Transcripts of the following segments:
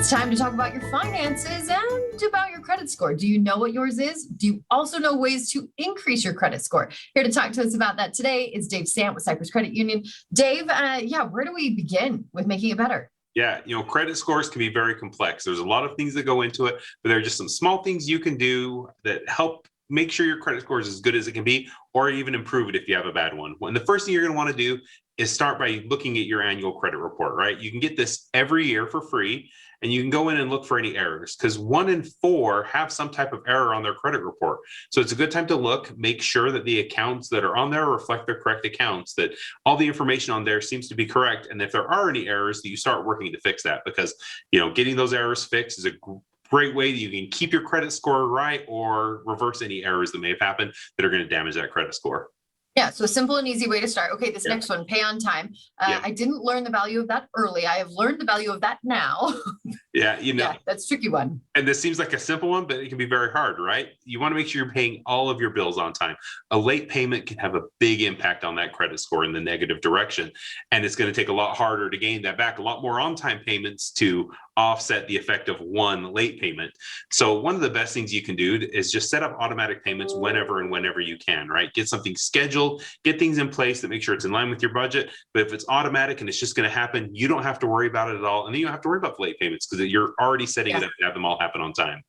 It's time to talk about your finances and about your credit score. Do you know what yours is? Do you also know ways to increase your credit score? Here to talk to us about that today is Dave Sant with Cyprus Credit Union. Dave, where do we begin with making it better? Yeah, credit scores can be very complex. There's a lot of things that go into it, but there are just some small things you can do that help make sure your credit score is as good as it can be, or even improve it if you have a bad one. And the first thing you're going to want to do is start by looking at your annual credit report, right? You can get this every year for free, and you can go in and look for any errors, because 1 in 4 have some type of error on their credit report. So it's a good time to look, make sure that the accounts that are on there reflect their correct accounts, that all the information on there seems to be correct. And if there are any errors, that you start working to fix that, because getting those errors fixed is a great way that you can keep your credit score right or reverse any errors that may have happened that are going to damage that credit score. Yeah, so a simple and easy way to start. Okay, this next one, pay on time. I didn't learn the value of that early. I have learned the value of that now. Yeah, that's a tricky one. And this seems like a simple one, but it can be very hard, right? You want to make sure you're paying all of your bills on time. A late payment can have a big impact on that credit score in the negative direction. And it's going to take a lot harder to gain that back, a lot more on-time payments to offset the effect of one late payment. So one of the best things you can do is just set up automatic payments whenever you can, right? Get something scheduled, get things in place that make sure it's in line with your budget. But if it's automatic and it's just going to happen, you don't have to worry about it at all. And then you don't have to worry about the late payments because you're already setting it up to have them all happen on time.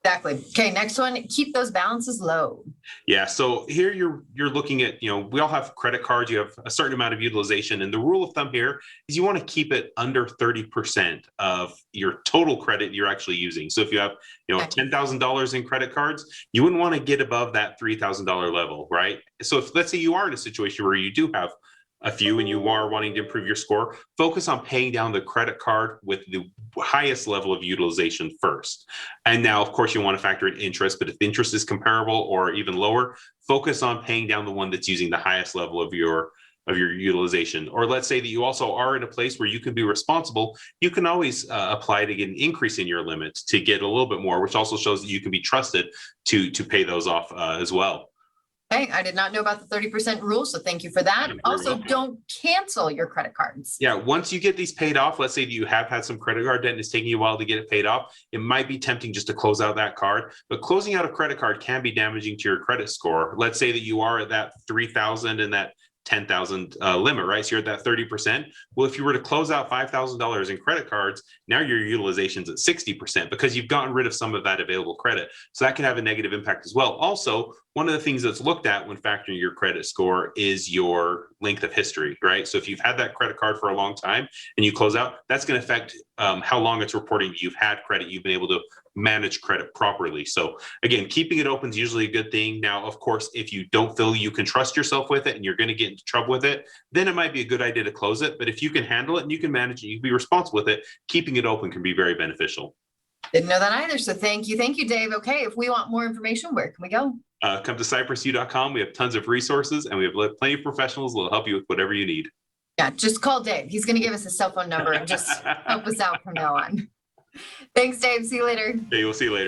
Exactly. Okay, next one, keep those balances low. Yeah, so here you're looking at, we all have credit cards, you have a certain amount of utilization, and the rule of thumb here is you want to keep it under 30% of your total credit you're actually using. So if you have, $10,000 in credit cards, you wouldn't want to get above that $3,000 level, right? So if, let's say you are in a situation where you do have a few and you are wanting to improve your score, focus on paying down the credit card with the highest level of utilization first. And now, of course, you want to factor in interest, but if interest is comparable or even lower, focus on paying down the one that's using the highest level of your utilization. Or let's say that you also are in a place where you can be responsible, you can always apply to get an increase in your limits to get a little bit more, which also shows that you can be trusted to pay those off as well. Hey, I did not know about the 30% rule, so thank you for that. Also, don't cancel your credit cards. Yeah, once you get these paid off, let's say that you have had some credit card debt and it's taking you a while to get it paid off, it might be tempting just to close out that card. But closing out a credit card can be damaging to your credit score. Let's say that you are at that 3,000 and that 10,000 limit, right? So you're at that 30%. Well, if you were to close out $5,000 in credit cards, now your utilization's at 60% because you've gotten rid of some of that available credit. So that can have a negative impact as well. Also, one of the things that's looked at when factoring your credit score is your length of history, right? So if you've had that credit card for a long time and you close out, that's going to affect how long it's reporting you've had credit, you've been able to manage credit properly. So again, keeping it open is usually a good thing. Now, of course, if you don't feel you can trust yourself with it and you're going to get into trouble with it, then it might be a good idea to close it. But if you can handle it and you can manage it, you can be responsible with it, keeping it open can be very beneficial. Didn't know that either. So thank you, Dave. Okay, if we want more information, where can we go? Come to CyprusU.com. We have tons of resources and we have plenty of professionals that will help you with whatever you need. Yeah, just call Dave. He's going to give us his cell phone number and just help us out from now on. Thanks, Dave. See you later. Hey, we'll see you later.